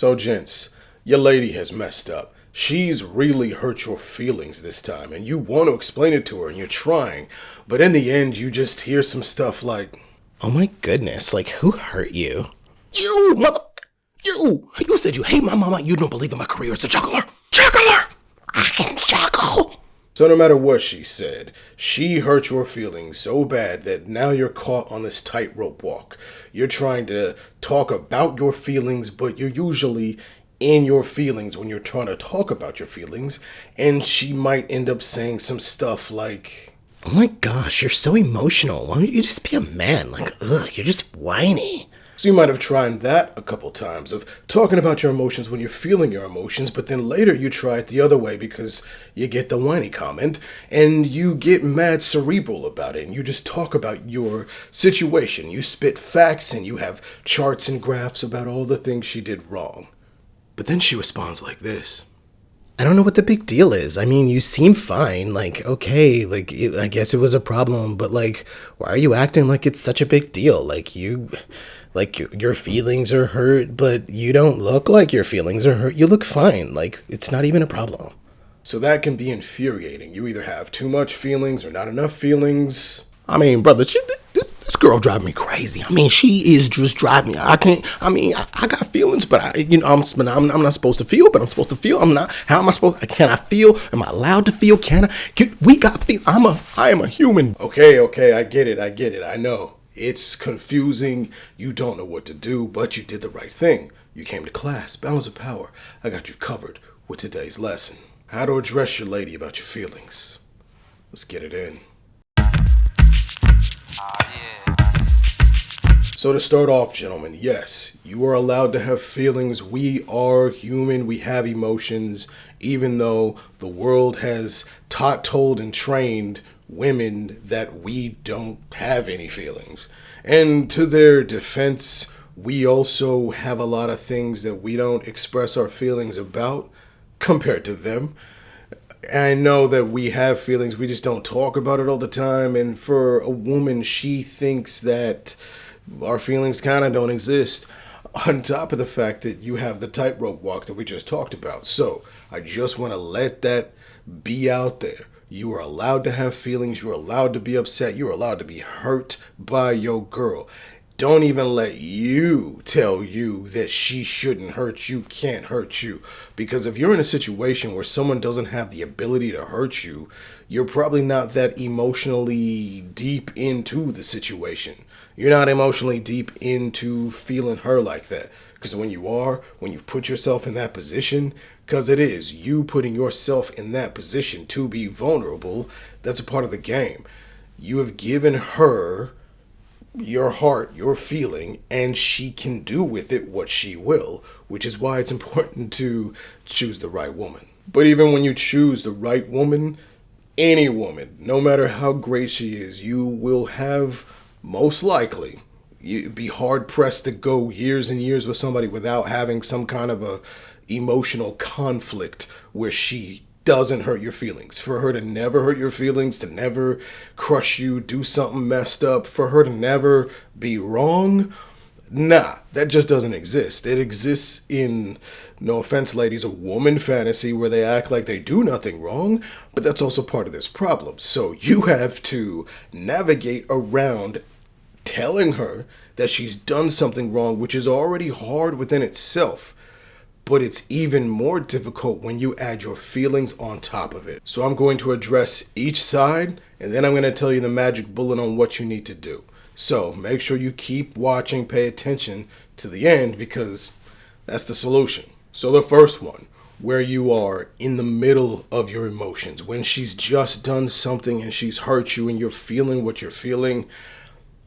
So, gents, your lady has messed up. She's really hurt your feelings this time, and you want to explain it to her, and you're trying, but in the end, you just hear some stuff like, "Oh my goodness, like, who hurt you?" "You, mother... You said you hate my mama, you don't believe in my career as a juggler. Juggler! I can juggle!" So no matter what she said, she hurt your feelings so bad that now you're caught on this tightrope walk. You're trying to talk about your feelings, but you're usually in your feelings when you're trying to talk about your feelings, and she might end up saying some stuff like, "Oh my gosh, you're so emotional. Why don't you just be a man? Like, ugh, you're just whiny." So you might have tried that a couple times, of talking about your emotions when you're feeling your emotions, but then later you try it the other way because you get the whiny comment and you get mad cerebral about it and you just talk about your situation. You spit facts and you have charts and graphs about all the things she did wrong. But then she responds like this. "I don't know what the big deal is. I mean, you seem fine. Like, okay, like, I guess it was a problem, but like, why are you acting like it's such a big deal? Like, your feelings are hurt, but you don't look like your feelings are hurt. You look fine. Like, it's not even a problem." So that can be infuriating. You either have too much feelings or not enough feelings. I mean, brother, this girl drives me crazy. I mean, she is just driving me. I got feelings, but I'm not supposed to feel, but I'm supposed to feel. I'm not. How am I supposed? Can I feel? Am I allowed to feel? We got feel. I am a human. Okay, I get it. I know. It's confusing. You don't know what to do, but you did the right thing. You came to class. Balance of power. I got you covered with today's lesson. How to address your lady about your feelings. Let's get it in. So to start off, gentlemen, yes, you are allowed to have feelings. We are human. We have emotions, even though the world has taught, told, and trained women that we don't have any feelings. And to their defense, we also have a lot of things that we don't express our feelings about compared to them. I know that we have feelings, we just don't talk about it all the time. And for a woman, she thinks that our feelings kind of don't exist. On top of the fact that you have the tightrope walk that we just talked about. So I just want to let that be out there. You are allowed to have feelings. You're allowed to be upset. You're allowed to be hurt by your girl. Don't even let you tell you that she shouldn't hurt you, can't hurt you. Because if you're in a situation where someone doesn't have the ability to hurt you, you're probably not that emotionally deep into the situation. You're not emotionally deep into feeling her like that. Because when you've put yourself in that position, because it is you putting yourself in that position to be vulnerable, that's a part of the game. You have given her your heart, your feeling, and she can do with it what she will, which is why it's important to choose the right woman. But even when you choose the right woman, any woman, no matter how great she is, you will have, most likely, you'd be hard pressed to go years and years with somebody without having some kind of a emotional conflict where she doesn't hurt your feelings. For her to never hurt your feelings, to never crush you, do something messed up, for her to never be wrong, nah, that just doesn't exist. It exists in, no offense ladies, a woman fantasy where they act like they do nothing wrong, but that's also part of this problem. So you have to navigate around telling her that she's done something wrong, which is already hard within itself. But it's even more difficult when you add your feelings on top of it. So I'm going to address each side, and then I'm going to tell you the magic bullet on what you need to do. So make sure you keep watching, pay attention to the end, because that's the solution. So the first one, where you are in the middle of your emotions, when she's just done something and she's hurt you and you're feeling what you're feeling,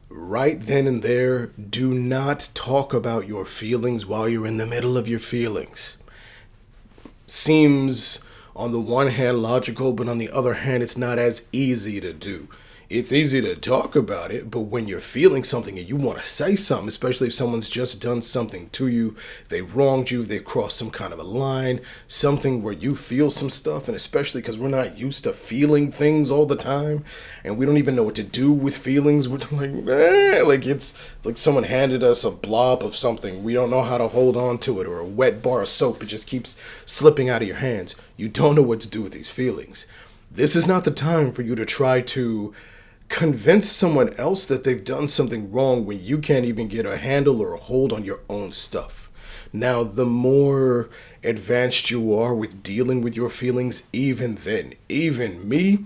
right then and there, do not talk about your feelings while you're in the middle of your feelings. Seems on the one hand logical, but on the other hand, it's not as easy to do. It's easy to talk about it, but when you're feeling something and you want to say something, especially if someone's just done something to you, they wronged you, they crossed some kind of a line, something where you feel some stuff, and especially because we're not used to feeling things all the time, and we don't even know what to do with feelings. We're like it's like someone handed us a blob of something. We don't know how to hold on to it, or a wet bar of soap. It just keeps slipping out of your hands. You don't know what to do with these feelings. This is not the time for you to try to convince someone else that they've done something wrong when you can't even get a handle or a hold on your own stuff. Now, the more advanced you are with dealing with your feelings, even then, even me,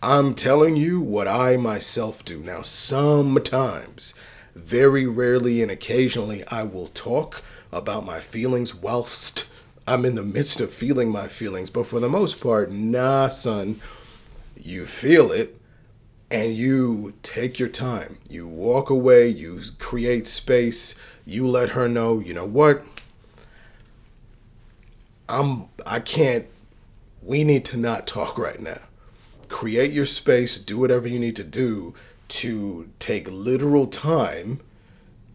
I'm telling you what I myself do. Now, sometimes, very rarely and occasionally, I will talk about my feelings whilst I'm in the midst of feeling my feelings. But for the most part, nah, son, you feel it. And you take your time. You walk away. You create space. You let her know, you know what? I can't. We need to not talk right now. Create your space. Do whatever you need to do to take literal time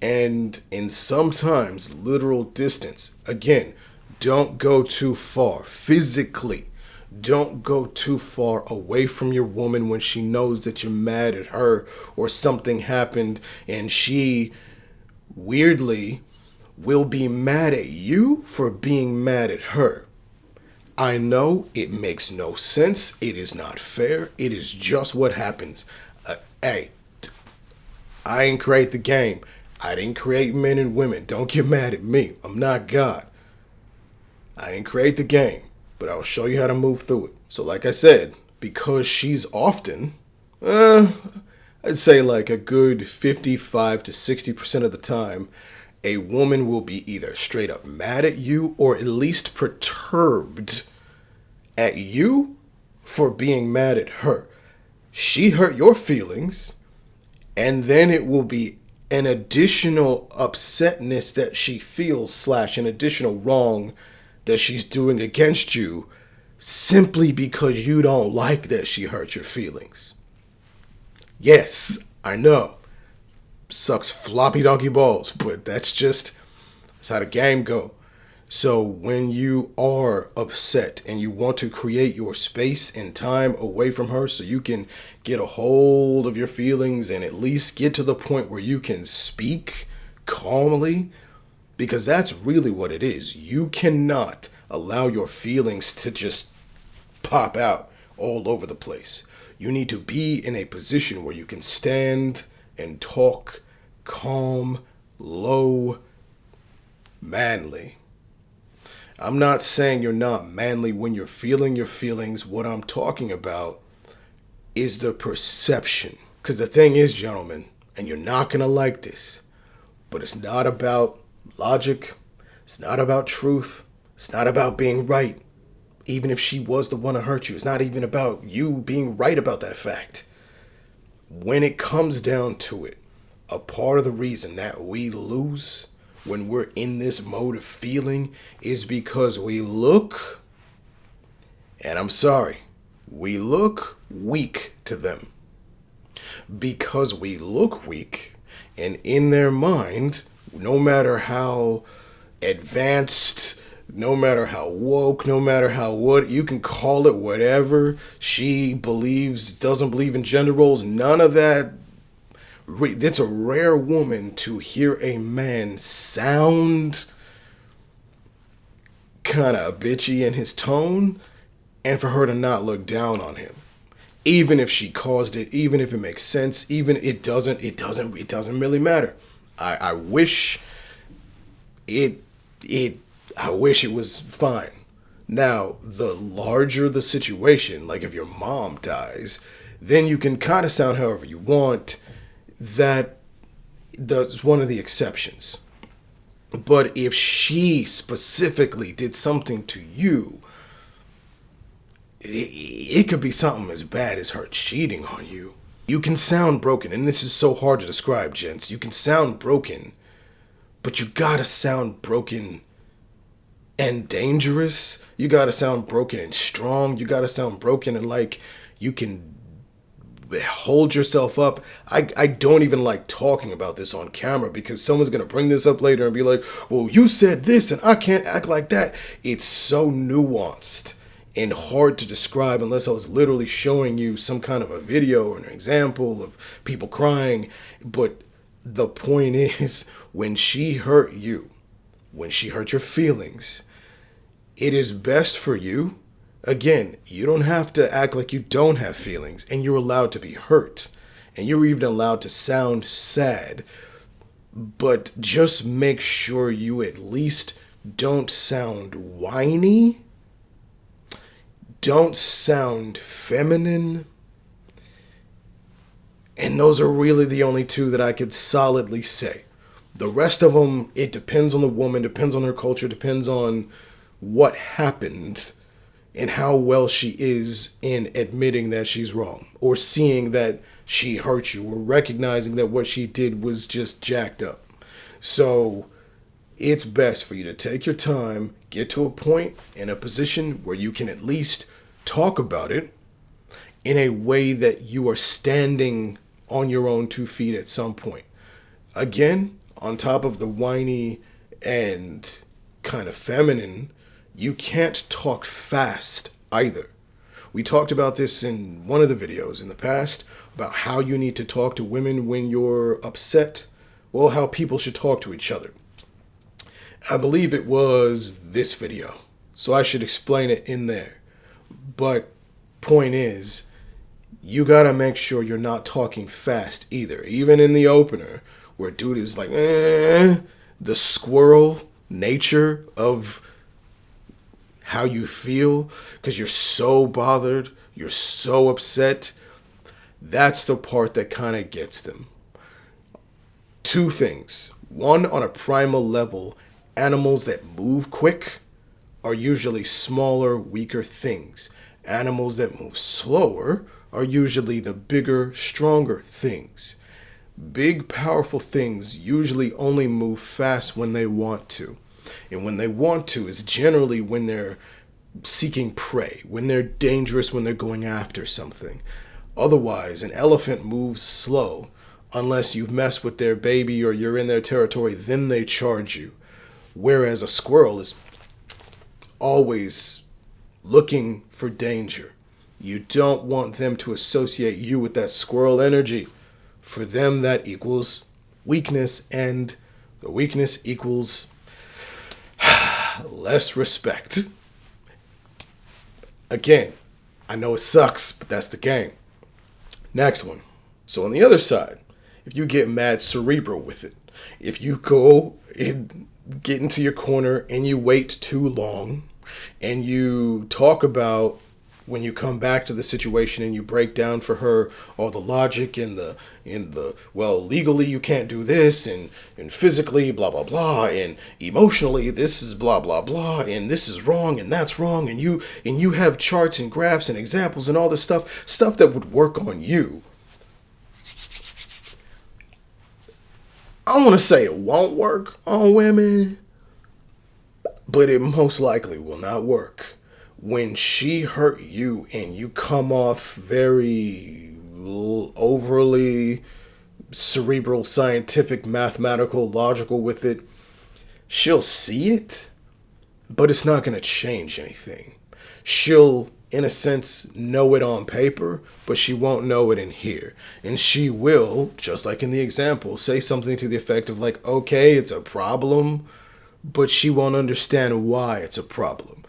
and, in sometimes, literal distance. Again, don't go too far physically. Don't go too far away from your woman when she knows that you're mad at her or something happened, and she weirdly will be mad at you for being mad at her. I know it makes no sense. It is not fair. It is just what happens. Hey, I didn't create the game. I didn't create men and women. Don't get mad at me. I'm not God. I didn't create the game, but I'll show you how to move through it. So like I said, because she's often, I'd say like a good 55 to 60% of the time, a woman will be either straight up mad at you or at least perturbed at you for being mad at her. She hurt your feelings, and then it will be an additional upsetness that she feels / an additional wrong that she's doing against you simply because you don't like that she hurt your feelings. Yes, I know. Sucks floppy donkey balls, but that's how the game go. So when you are upset and you want to create your space and time away from her so you can get a hold of your feelings and at least get to the point where you can speak calmly, because that's really what it is. You cannot allow your feelings to just pop out all over the place. You need to be in a position where you can stand and talk calm, low, manly. I'm not saying you're not manly when you're feeling your feelings. What I'm talking about is the perception. Because the thing is, gentlemen, and you're not going to like this, but it's not about logic. It's not about truth. It's not about being right. Even if she was the one to hurt you, it's not even about you being right about that fact. When it comes down to it, a part of the reason that we lose when we're in this mode of feeling is because we look, and I'm sorry, we look weak to them. Because we look weak, and in their mind, no matter how advanced, no matter how woke, no matter how what, you can call it whatever, she believes, doesn't believe in gender roles, none of that. It's a rare woman to hear a man sound kind of bitchy in his tone and for her to not look down on him. Even if she caused it, even if it makes sense, even it doesn't really matter. I wish I wish it was fine. Now, the larger the situation, like if your mom dies, then you can kind of sound however you want. That's one of the exceptions. But if she specifically did something to you, it could be something as bad as her cheating on you. You can sound broken, and this is so hard to describe, gents. You can sound broken, but you gotta sound broken and dangerous. You gotta sound broken and strong. You gotta sound broken and like you can hold yourself up. I don't even like talking about this on camera because someone's going to bring this up later and be like, well, you said this and I can't act like that. It's so nuanced and hard to describe unless I was literally showing you some kind of a video or an example of people crying. But the point is, when she hurt you, when she hurt your feelings, it is best for you. Again, you don't have to act like you don't have feelings, and you're allowed to be hurt, and you're even allowed to sound sad, but just make sure you at least don't sound whiny, don't sound feminine, and those are really the only two that I could solidly say. The rest of them, it depends on the woman, depends on her culture, depends on what happened and how well she is in admitting that she's wrong or seeing that she hurt you or recognizing that what she did was just jacked up. So it's best for you to take your time, get to a point in a position where you can at least talk about it in a way that you are standing on your own 2 feet at some point. Again, on top of the whiny and kind of feminine, you can't talk fast either. We talked about this in one of the videos in the past about how you need to talk to women when you're upset. Well, how people should talk to each other. I believe it was this video, so I should explain it in there. But point is, you gotta make sure you're not talking fast either. Even in the opener, where dude is like, the squirrel nature of how you feel because you're so bothered, you're so upset. That's the part that kind of gets them. 2 things. One, on a primal level, animals that move quick are usually smaller, weaker things. Animals that move slower are usually the bigger, stronger things. Big, powerful things usually only move fast when they want to. And when they want to is generally when they're seeking prey, when they're dangerous, when they're going after something. Otherwise, an elephant moves slow. Unless you've messed with their baby or you're in their territory, then they charge you. Whereas a squirrel is always looking for danger. You don't want them to associate you with that squirrel energy. For them, that equals weakness, and the weakness equals less respect. Again, I know it sucks, but that's the game. Next one. So on the other side, if you get mad cerebral with it, if you go and get into your corner and you wait too long and you talk about when you come back to the situation and you break down for her all the logic and the well, legally you can't do this, and physically blah blah blah, and emotionally this is blah blah blah, and this is wrong and that's wrong, and you have charts and graphs and examples and all this stuff that would work on you. I don't want to say it won't work on women, but it most likely will not work. When she hurt you and you come off very overly cerebral, scientific, mathematical, logical with it, she'll see it, but it's not going to change anything. She'll, in a sense, know it on paper, but she won't know it in here. And she will, just like in the example, say something to the effect of like, okay, it's a problem, but she won't understand why it's a problem.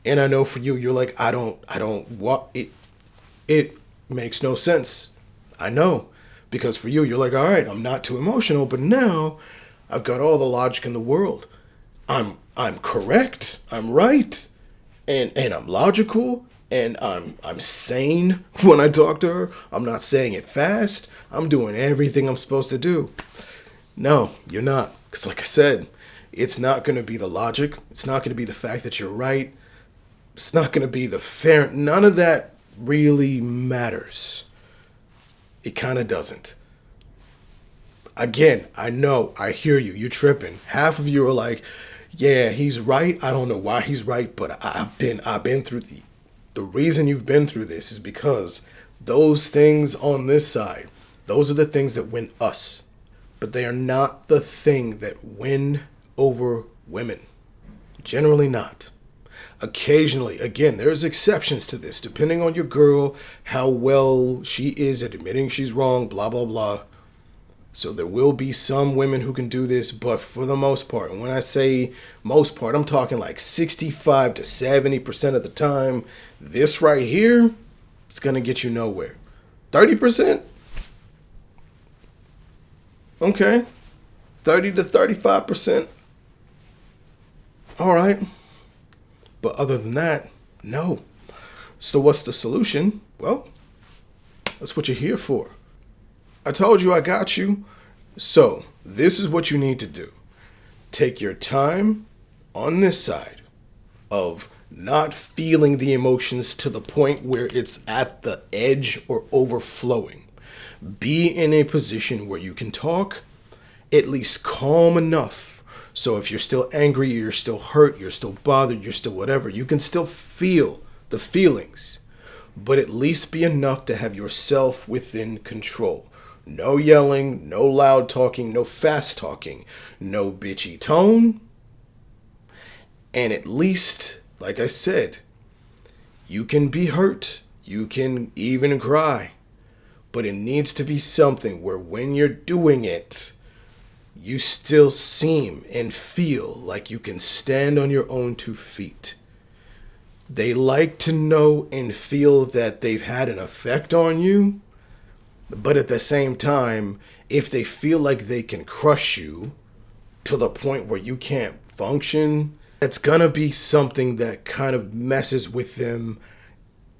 And I know for you, you're like, I don't want it. It makes no sense. I know. Because for you, you're like, all right, I'm not too emotional, but now I've got all the logic in the world. I'm correct. I'm right. And I'm logical. And I'm sane when I talk to her. I'm not saying it fast. I'm doing everything I'm supposed to do. No, you're not. Because like I said, it's not going to be the logic. It's not going to be the fact that you're right. It's not going to be the fair. None of that really matters. It kind of doesn't. Again, I know, I hear you. You're tripping. Half of you are like, yeah, he's right. I don't know why he's right, but I've been through the reason you've been through this is because Those things on this side, those are the things that win us. But they are not the thing that win over women. Generally not. Occasionally, again, there's exceptions to this, depending on your girl, how well she is at admitting she's wrong, blah, blah, blah. So there will be some women who can do this, but for the most part, and when I say most part, I'm talking like 65 to 70% of the time, this right here is going to get you nowhere. 30%? Okay. 30 to 35%? All right. But other than that, no. So what's the solution? Well, that's what you're here for. I told you I got you. So this is what you need to do. Take your time on this side of not feeling the emotions to the point where it's at the edge or overflowing. Be in a position where you can talk, at least calm enough. So if you're still angry, you're still hurt, you're still bothered, you're still whatever, you can still feel the feelings, but at least be enough to have yourself within control. No yelling, no loud talking, no fast talking, no bitchy tone. And at least, like I said, you can be hurt, you can even cry, but it needs to be something where when you're doing it, you still seem and feel like you can stand on your own 2 feet. They like to know and feel that they've had an effect on you, but at the same time, if they feel like they can crush you to the point where you can't function, it's gonna be something that kind of messes with them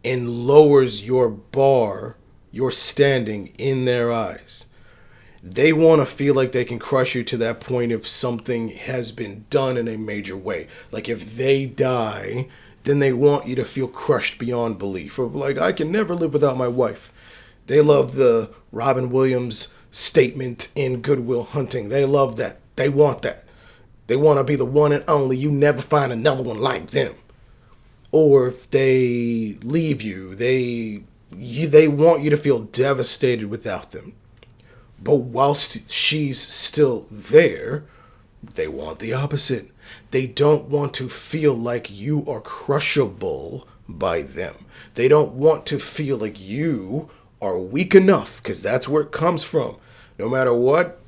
and lowers your bar, your standing in their eyes. They want to feel like they can crush you to that point if something has been done in a major way. Like if they die, then they want you to feel crushed beyond belief. Of like, I can never live without my wife. They love the Robin Williams statement in Good Will Hunting. They love that. They want that. They want to be the one and only. You never find another one like them. Or if they leave you, they want you to feel devastated without them. But whilst she's still there, they want the opposite. They don't want to feel like you are crushable by them. They don't want to feel like you are weak enough, because that's where it comes from. No matter what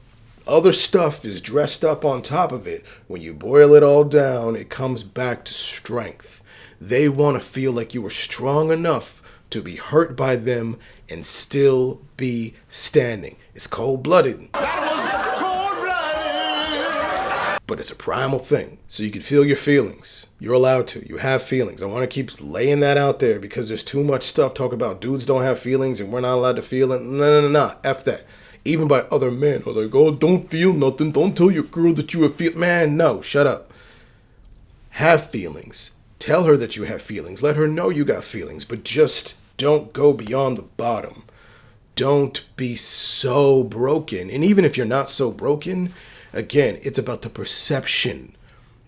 other stuff is dressed up on top of it, when you boil it all down, it comes back to strength. They want to feel like you are strong enough to be hurt by them and still be standing. It's cold-blooded. That was cold-blooded. But it's a primal thing. So you can feel your feelings. You're allowed to. You have feelings. I want to keep laying that out there because there's too much stuff talk about dudes don't have feelings and we're not allowed to feel it. No. F that. Even by other men. Or like, oh, don't feel nothing. Don't tell your girl that you have feelings. Man, no. Shut up. Have feelings. Tell her that you have feelings. Let her know you got feelings. But just don't go beyond the bottom. Don't be so broken. And even if you're not so broken, again, it's about the perception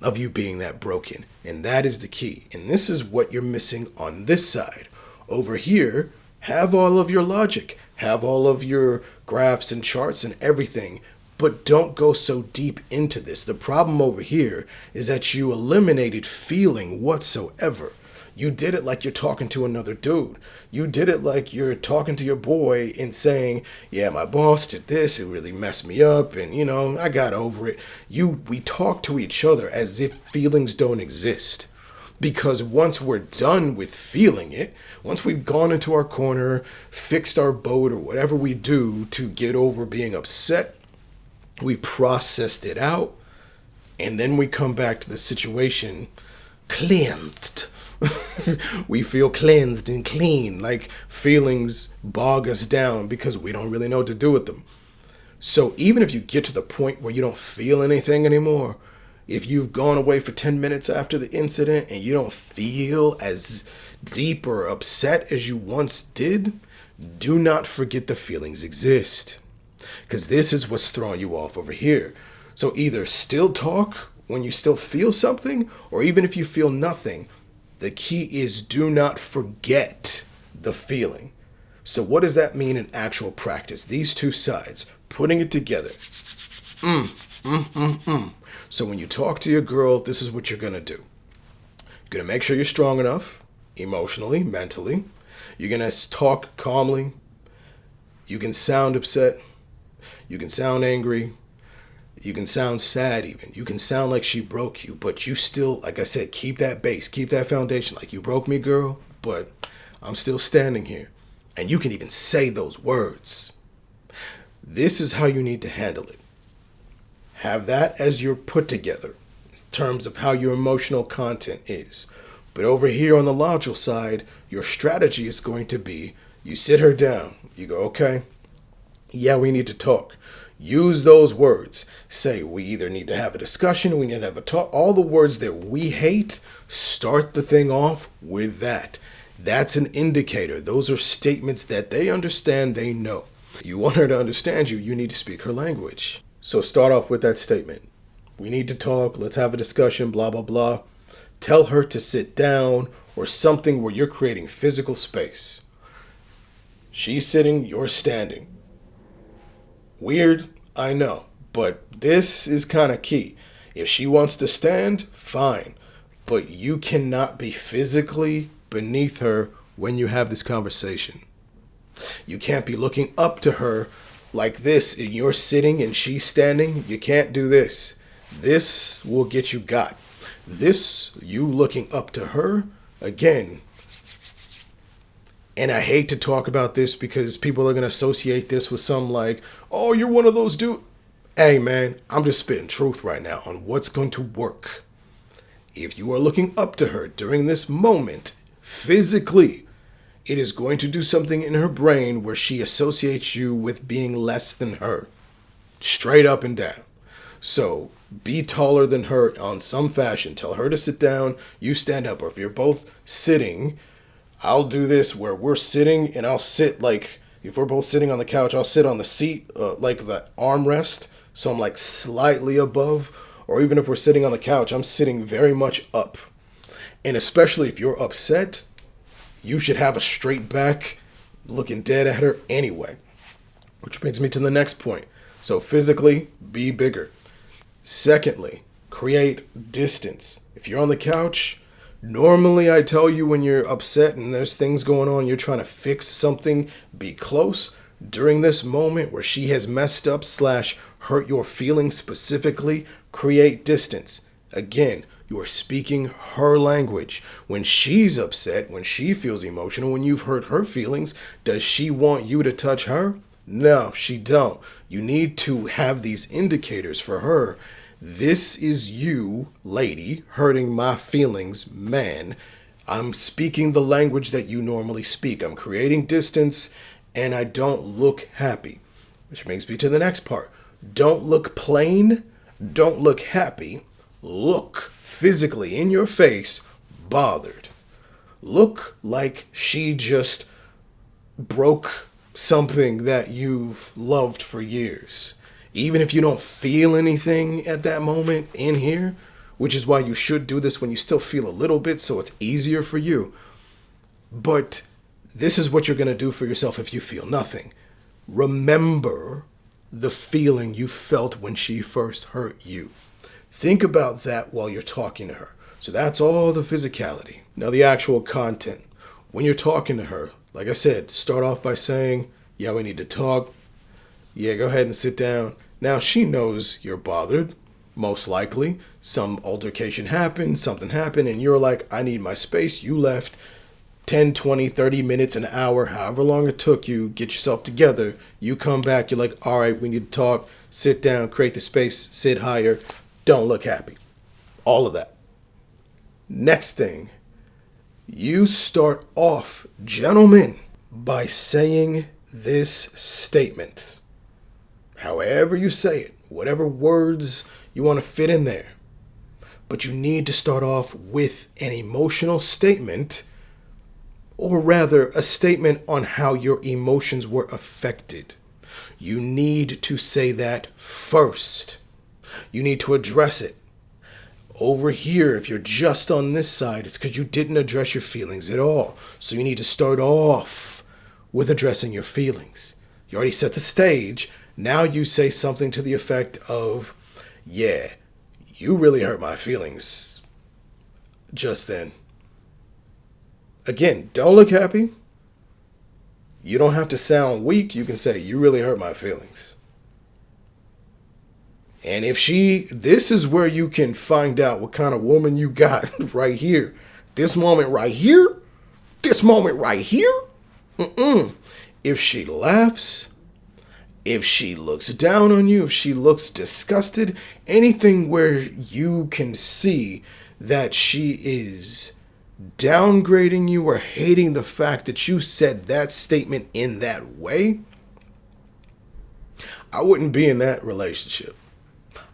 of you being that broken. And that is the key. And this is what you're missing on this side. Over here, have all of your logic. Have all of your graphs and charts and everything. But don't go so deep into this. The problem over here is that you eliminated feeling whatsoever. You did it like you're talking to another dude. You did it like you're talking to your boy and saying, yeah, my boss did this. It really messed me up. And, I got over it. We talk to each other as if feelings don't exist. Because once we're done with feeling it, once we've gone into our corner, fixed our boat or whatever we do to get over being upset, we've processed it out. And then we come back to the situation cleansed. We feel cleansed and clean, like feelings bog us down because we don't really know what to do with them. So even if you get to the point where you don't feel anything anymore, if you've gone away for 10 minutes after the incident and you don't feel as deep or upset as you once did, do not forget the feelings exist. Because this is what's throwing you off over here. So either still talk when you still feel something, or even if you feel nothing, the key is do not forget the feeling. So what does that mean in actual practice? These two sides, putting it together. So when you talk to your girl, this is what you're going to do. You're going to make sure you're strong enough, emotionally, mentally. You're going to talk calmly. You can sound upset. You can sound angry. You can sound sad even. You can sound like she broke you, but you still, like I said, keep that base, keep that foundation. Like, you broke me, girl, but I'm still standing here. And you can even say those words. This is how you need to handle it. Have that as your put together in terms of how your emotional content is. But over here on the logical side, your strategy is going to be, you sit her down. You go, okay, yeah, we need to talk. Use those words. Say, we either need to have a discussion, we need to have a talk. All the words that we hate, start the thing off with that. That's an indicator. Those are statements that they understand, they know. You want her to understand you, you need to speak her language. So start off with that statement. We need to talk, let's have a discussion, blah, blah, blah. Tell her to sit down or something where you're creating physical space. She's sitting, you're standing. Weird, I know, but this is kind of key. If she wants to stand, fine, but you cannot be physically beneath her when you have this conversation. You can't be looking up to her like this and you're sitting and she's standing. You can't do this. This will get you got. This, you looking up to her, again, and I hate to talk about this because people are going to associate this with some like, oh, you're one of those dudes. Hey, man, I'm just spitting truth right now on what's going to work. If you are looking up to her during this moment, physically, it is going to do something in her brain where she associates you with being less than her. Straight up and down. So be taller than her on some fashion. Tell her to sit down, you stand up. Or if you're both sitting, I'll do this where we're sitting and I'll sit like, if we're both sitting on the couch, I'll sit on the seat, like the armrest. So I'm like slightly above. Or even if we're sitting on the couch, I'm sitting very much up. And especially if you're upset, you should have a straight back looking dead at her anyway. Which brings me to the next point. So physically, be bigger. Secondly, create distance. If you're on the couch, normally I tell you when you're upset and there's things going on, you're trying to fix something, be close. During this moment where she has messed up / hurt your feelings specifically, create distance. Again, you are speaking her language. When she's upset, when she feels emotional, when you've hurt her feelings, does she want you to touch her? No, she don't. You need to have these indicators for her. This is you, lady, hurting my feelings, man. I'm speaking the language that you normally speak. I'm creating distance, and I don't look happy. Which brings me to the next part. Don't look plain. Don't look happy. Look physically in your face bothered. Look like she just broke something that you've loved for years. Even if you don't feel anything at that moment in here, which is why you should do this when you still feel a little bit so it's easier for you. But this is what you're going to do for yourself if you feel nothing. Remember the feeling you felt when she first hurt you. Think about that while you're talking to her. So that's all the physicality. Now the actual content. When you're talking to her, like I said, start off by saying, yeah, we need to talk. Yeah, go ahead and sit down. Now she knows you're bothered, most likely. Some altercation happened, something happened, and you're like, I need my space. You left 10, 20, 30 minutes, an hour, however long it took you, get yourself together. You come back, you're like, all right, we need to talk, sit down, create the space, sit higher, don't look happy. All of that. Next thing, you start off, gentlemen, by saying this statement. However you say it, whatever words you want to fit in there. But you need to start off with an emotional statement, or rather a statement on how your emotions were affected. You need to say that first. You need to address it. Over here, if you're just on this side, it's because you didn't address your feelings at all. So you need to start off with addressing your feelings. You already set the stage. Now you say something to the effect of, yeah, you really hurt my feelings just then. Again, don't look happy. You don't have to sound weak. You can say, you really hurt my feelings. And this is where you can find out what kind of woman you got right here. This moment right here. This moment right here. If she laughs, if she looks down on you, if she looks disgusted, anything where you can see that she is downgrading you or hating the fact that you said that statement in that way, I wouldn't be in that relationship.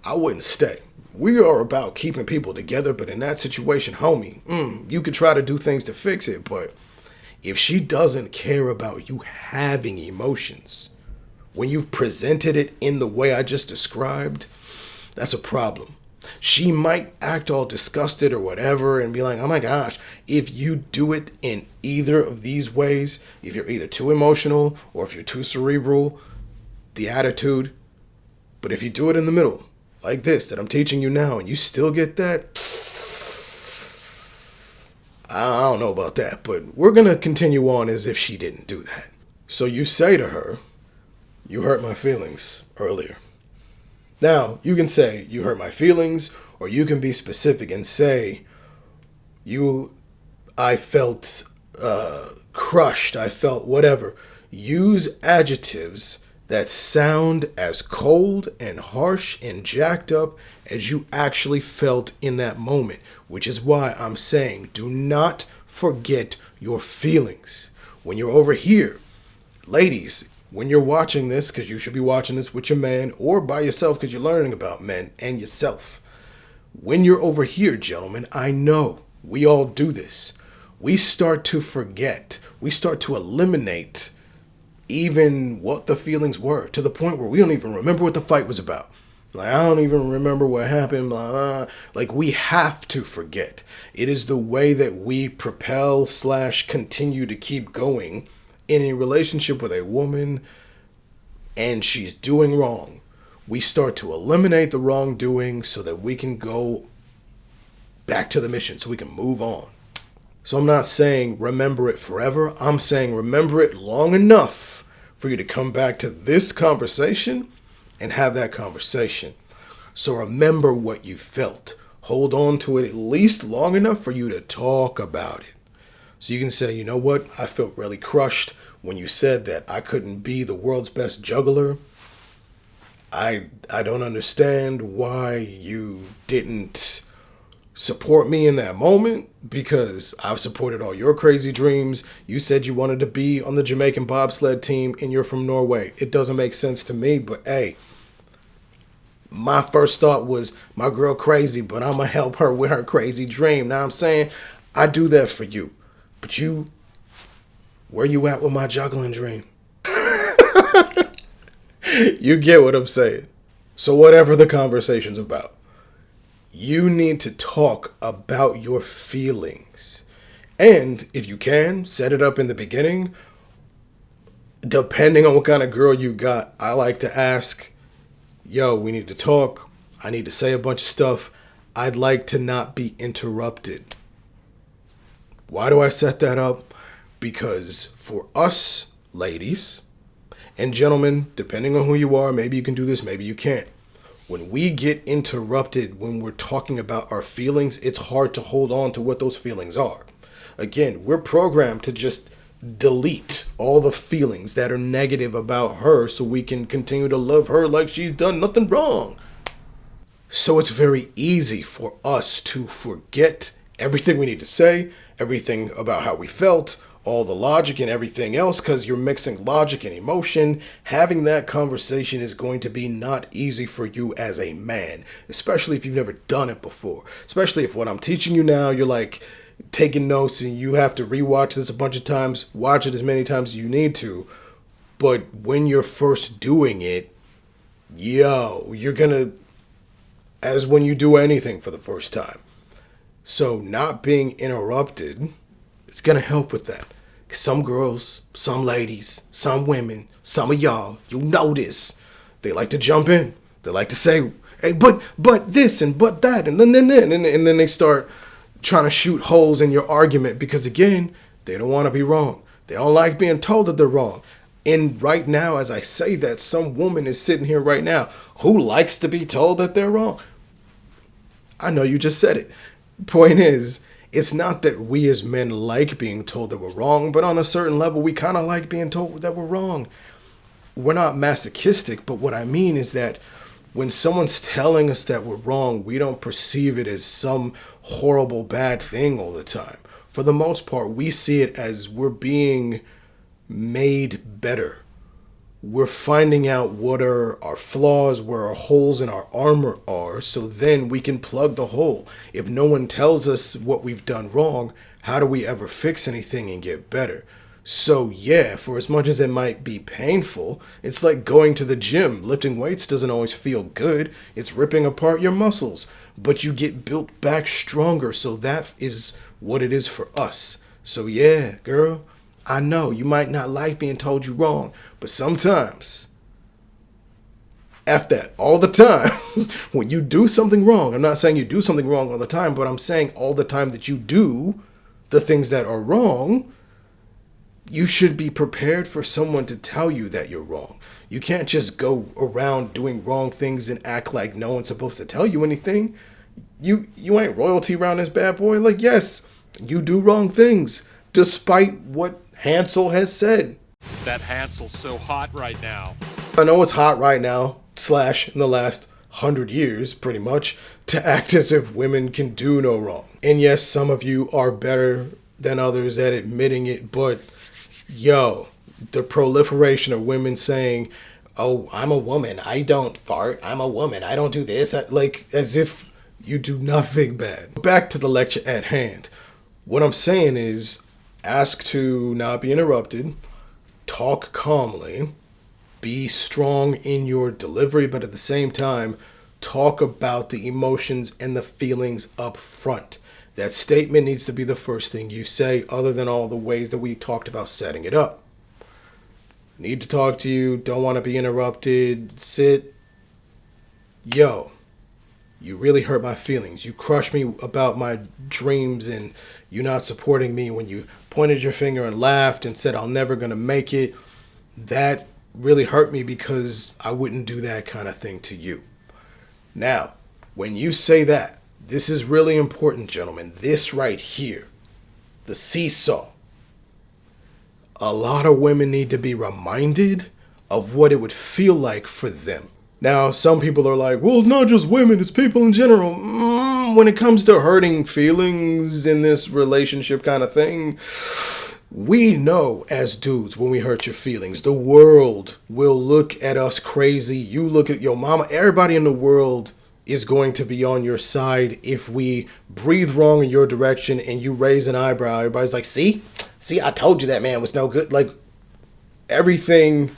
I wouldn't stay. We are about keeping people together, but in that situation, homie, you could try to do things to fix it, but if she doesn't care about you having emotions, when you've presented it in the way I just described, that's a problem. She might act all disgusted or whatever and be like, oh my gosh, if you do it in either of these ways, if you're either too emotional or if you're too cerebral, the attitude, but if you do it in the middle, like this that I'm teaching you now, and you still get that, I don't know about that, but we're going to continue on as if she didn't do that. So you say to her, you hurt my feelings earlier. Now, you can say, you hurt my feelings, or you can be specific and say, I felt crushed, I felt whatever. Use adjectives that sound as cold and harsh and jacked up as you actually felt in that moment, which is why I'm saying, do not forget your feelings. When you're over here, ladies, when you're watching this, because you should be watching this with your man or by yourself because you're learning about men and yourself. When you're over here, gentlemen, I know we all do this. We start to forget. We start to eliminate even what the feelings were to the point where we don't even remember what the fight was about. Like, I don't even remember what happened, blah, blah. Like, we have to forget. It is the way that we propel / continue to keep going in a relationship with a woman and she's doing wrong. We start to eliminate the wrongdoing so that we can go back to the mission, so we can move on. So I'm not saying remember it forever. I'm saying remember it long enough for you to come back to this conversation and have that conversation. So remember what you felt. Hold on to it at least long enough for you to talk about it. So you can say, you know what? I felt really crushed when you said that I couldn't be the world's best juggler. I don't understand why you didn't support me in that moment, because I've supported all your crazy dreams. You said you wanted to be on the Jamaican bobsled team and you're from Norway. It doesn't make sense to me, but hey, my first thought was my girl crazy, but I'm going to help her with her crazy dream. Now I'm saying I do that for you, but where you at with my juggling dream? You get what I'm saying. So whatever the conversation's about, you need to talk about your feelings. And if you can, set it up in the beginning. Depending on what kind of girl you got, I like to ask, yo, we need to talk. I need to say a bunch of stuff. I'd like to not be interrupted. Why do I set that up? Because for us ladies and gentlemen, depending on who you are, maybe you can do this, maybe you can't. When we get interrupted when we're talking about our feelings, it's hard to hold on to what those feelings are. Again, we're programmed to just delete all the feelings that are negative about her so we can continue to love her like she's done nothing wrong. So it's very easy for us to forget everything we need to say, everything about how we felt, all the logic and everything else, because you're mixing logic and emotion. Having that conversation is going to be not easy for you as a man, especially if you've never done it before. Especially if what I'm teaching you now, you're like taking notes and you have to rewatch this a bunch of times, watch it as many times as you need to. But when you're first doing it, you're gonna, as when you do anything for the first time. So not being interrupted, it's going to help with that. Some girls, some ladies, some women, some of y'all, you know this. They like to jump in. They like to say, hey, but this and but that, and then they start trying to shoot holes in your argument because, again, they don't want to be wrong. They don't like being told that they're wrong. And right now, as I say that, some woman is sitting here right now who likes to be told that they're wrong. I know you just said it. Point is, it's not that we as men like being told that we're wrong, but on a certain level, we kind of like being told that we're wrong. We're not masochistic, but what I mean is that when someone's telling us that we're wrong, we don't perceive it as some horrible bad thing all the time. For the most part, we see it as we're being made better. We're finding out what are our flaws, where our holes in our armor are, so then we can plug the hole. If no one tells us what we've done wrong, how do we ever fix anything and get better? So yeah, for as much as it might be painful, it's like going to the gym. Lifting weights doesn't always feel good. It's ripping apart your muscles, but you get built back stronger, so that is what it is for us. So yeah, girl, I know you might not like being told you wrong, but sometimes, F that, all the time, when you do something wrong, I'm not saying you do something wrong all the time, but I'm saying all the time that you do the things that are wrong, you should be prepared for someone to tell you that you're wrong. You can't just go around doing wrong things and act like no one's supposed to tell you anything. You ain't royalty around this bad boy. Like, yes, you do wrong things, despite what Hansel has said. That Hansel's so hot right now. I know it's hot right now, / in the last 100 years, pretty much, to act as if women can do no wrong. And yes, some of you are better than others at admitting it, but yo, the proliferation of women saying, oh, I'm a woman, I don't fart, I'm a woman, I don't do this, like as if you do nothing bad. Back to the lecture at hand. What I'm saying is, ask to not be interrupted, talk calmly, be strong in your delivery, but at the same time, talk about the emotions and the feelings up front. That statement needs to be the first thing you say, other than all the ways that we talked about setting it up. Need to talk to you, don't want to be interrupted, sit. Yo, you really hurt my feelings. You crushed me about my dreams, and you not supporting me when you pointed your finger and laughed and said, I'm never going to make it. That really hurt me because I wouldn't do that kind of thing to you. Now, when you say that, this is really important, gentlemen. This right here, the seesaw. A lot of women need to be reminded of what it would feel like for them. Now, some people are like, well, it's not just women, it's people in general. When it comes to hurting feelings in this relationship kind of thing, we know as dudes when we hurt your feelings, the world will look at us crazy. You look at your mama, everybody in the world is going to be on your side if we breathe wrong in your direction and you raise an eyebrow. Everybody's like, see, I told you that man was no good. Like, everything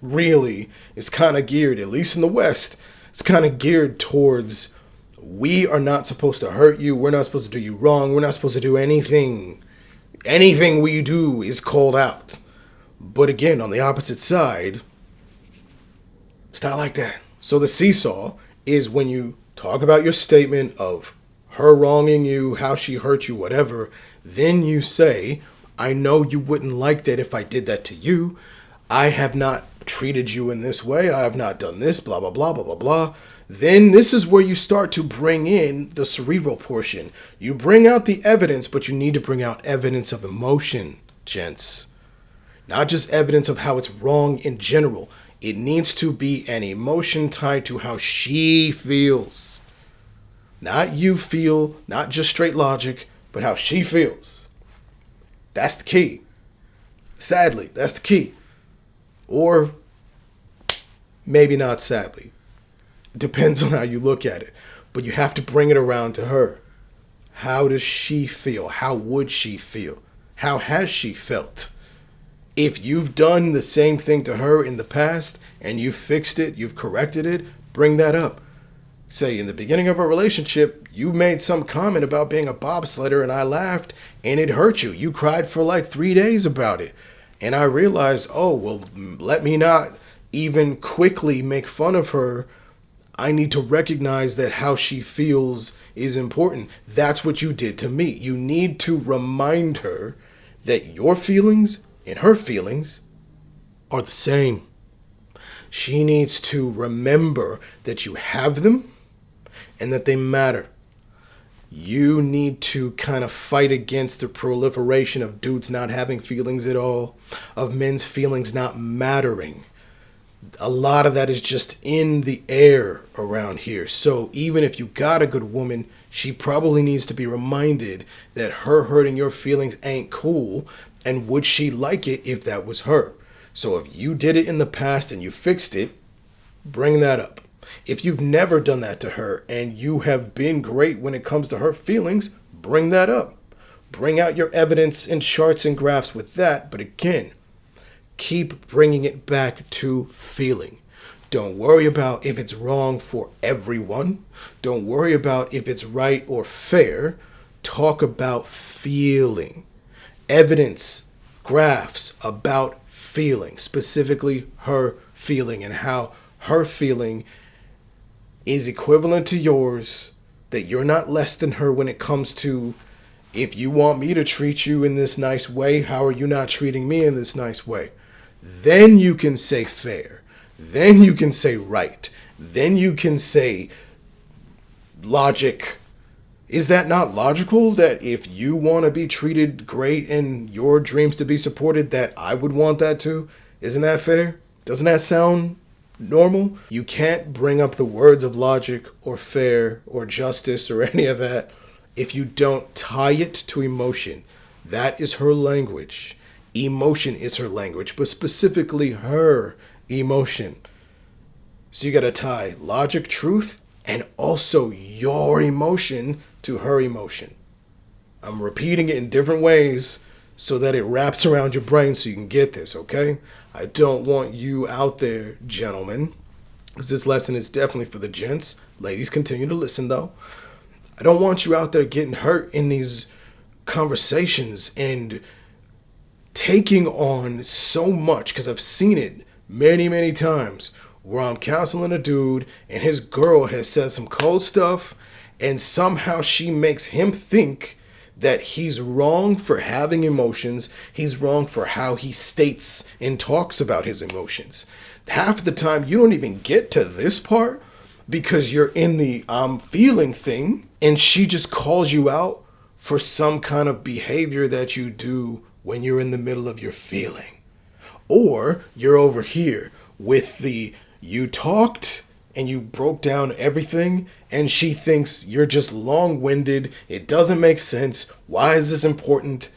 really is kind of geared, at least in the West, it's kind of geared towards, we are not supposed to hurt you. We're not supposed to do you wrong. We're not supposed to do anything. Anything we do is called out. But again, on the opposite side, it's not like that. So the seesaw is when you talk about your statement of her wronging you, how she hurt you, whatever, then you say, I know you wouldn't like that if I did that to you. I have not treated you in this way. I have not done this, blah, blah, blah, blah, blah, blah. Then this is where you start to bring in the cerebral portion. You bring out the evidence, but you need to bring out evidence of emotion, gents. Not just evidence of how it's wrong in general. It needs to be an emotion tied to how she feels. Not you feel, not just straight logic, but how she feels. That's the key. Sadly, that's the key. Or maybe not sadly. Depends on how you look at it. But you have to bring it around to her. How does she feel? How would she feel? How has she felt? If you've done the same thing to her in the past and you've fixed it, you've corrected it, bring that up. Say, in the beginning of our relationship, you made some comment about being a bobsledder and I laughed and it hurt you. You cried for like 3 days about it. And I realized, oh, well, let me not even quickly make fun of her. I need to recognize that how she feels is important. That's what you did to me. You need to remind her that your feelings and her feelings are the same. She needs to remember that you have them and that they matter. You need to kind of fight against the proliferation of dudes not having feelings at all, of men's feelings not mattering. A lot of that is just in the air around here. So even if you got a good woman, she probably needs to be reminded that her hurting your feelings ain't cool, and would she like it if that was her? So if you did it in the past and you fixed it, bring that up. If you've never done that to her and you have been great when it comes to her feelings, bring that up. Bring out your evidence and charts and graphs with that, but again, keep bringing it back to feeling. Don't worry about if it's wrong for everyone. Don't worry about if it's right or fair. Talk about feeling. Evidence, graphs about feeling, specifically her feeling and how her feeling is equivalent to yours, that you're not less than her when it comes to, if you want me to treat you in this nice way, how are you not treating me in this nice way? Then you can say fair. Then you can say right. Then you can say logic. Is that not logical that if you want to be treated great and your dreams to be supported, that I would want that too? Isn't that fair? Doesn't that sound normal? You can't bring up the words of logic or fair or justice or any of that if you don't tie it to emotion. That is her language. Emotion is her language, but specifically her emotion. So you got to tie logic, truth, and also your emotion to her emotion. I'm repeating it in different ways so that it wraps around your brain so you can get this, okay? I don't want you out there, gentlemen, because this lesson is definitely for the gents. Ladies, continue to listen, though. I don't want you out there getting hurt in these conversations and taking on so much, because I've seen it many, many times where I'm counseling a dude and his girl has said some cold stuff and somehow she makes him think that he's wrong for having emotions. He's wrong for how he states and talks about his emotions. Half the time you don't even get to this part because you're in the I'm feeling thing, and she just calls you out for some kind of behavior that you do when you're in the middle of your feeling. Or you're over here with the you talked and you broke down everything and she thinks you're just long-winded, it doesn't make sense, why is this important?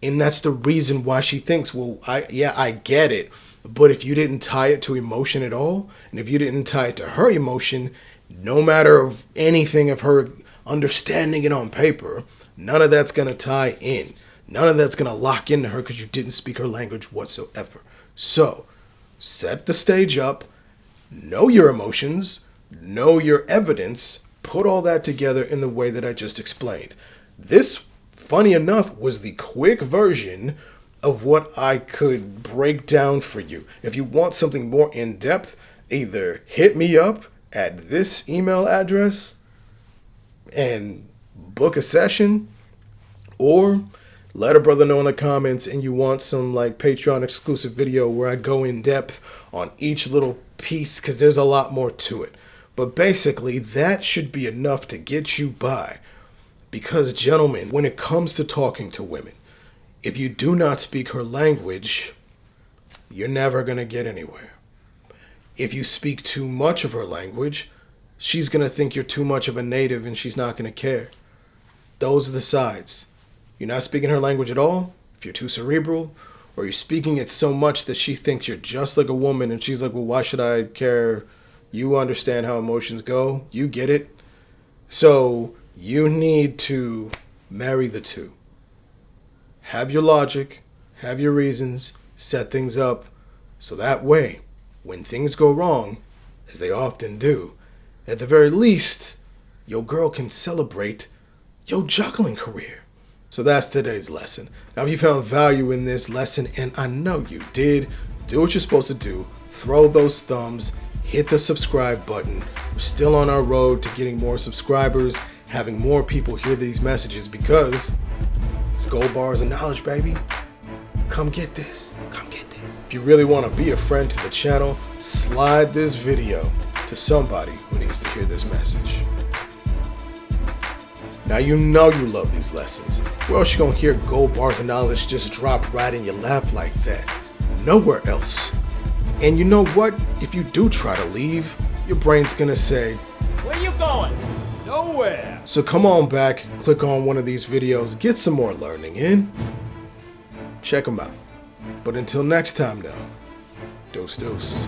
And that's the reason why she thinks, well, I get it, but if you didn't tie it to emotion at all, and if you didn't tie it to her emotion, no matter of anything of her understanding it on paper, none of that's going to tie in. None of that's going to lock into her because you didn't speak her language whatsoever. So, set the stage up, know your emotions, know your evidence, put all that together in the way that I just explained. This, funny enough, was the quick version of what I could break down for you. If you want something more in-depth, either hit me up at this email address and book a session, or let a brother know in the comments and you want some like Patreon exclusive video where I go in depth on each little piece, because there's a lot more to it. But basically, that should be enough to get you by. Because, gentlemen, when it comes to talking to women, if you do not speak her language, you're never going to get anywhere. If you speak too much of her language, she's going to think you're too much of a native and she's not going to care. Those are the sides. You're not speaking her language at all, if you're too cerebral, or you're speaking it so much that she thinks you're just like a woman and she's like, well, why should I care? You understand how emotions go. You get it. So you need to marry the two. Have your logic, have your reasons, set things up, so that way, when things go wrong, as they often do, At the very least, your girl can celebrate your juggling career. So that's today's lesson. Now, if you found value in this lesson, and I know you did, do what you're supposed to do. Throw those thumbs, hit the subscribe button. We're still on our road to getting more subscribers, having more people hear these messages, because it's gold bars of knowledge, baby. Come get this. Come get this. If you really want to be a friend to the channel, slide this video to somebody who needs to hear this message. Now you know you love these lessons. Where else you gonna hear gold bars of knowledge just drop right in your lap like that? Nowhere else. And you know what? If you do try to leave, your brain's gonna say, "Where you going?" "Nowhere." So come on back, click on one of these videos, get some more learning in. Check them out. But until next time now, deuce deuce.